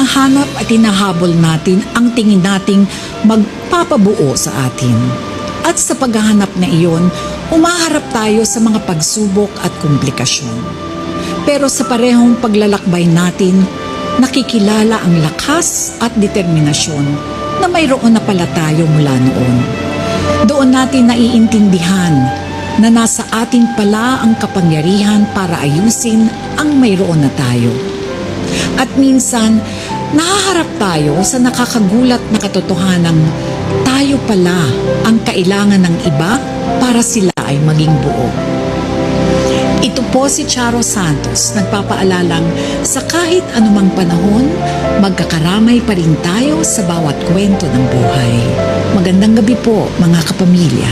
hinahanap at hinahabol natin ang tingin nating magpapabuo sa atin. At sa paghahanap na iyon, umaharap tayo sa mga pagsubok at komplikasyon. Pero sa parehong paglalakbay natin, nakikilala ang lakas at determinasyon na mayroon na pala tayo mula noon. Doon natin naiintindihan na nasa atin pala ang kapangyarihan para ayusin ang mayroon na tayo. At minsan, nahaharap tayo sa nakakagulat na katotohanang tayo pala ang kailangan ng iba para sila ay maging buo. Ito po si Charo Santos, nagpapaalalang sa kahit anumang panahon, magkakaramay pa rin tayo sa bawat kwento ng buhay. Magandang gabi po, mga kapamilya.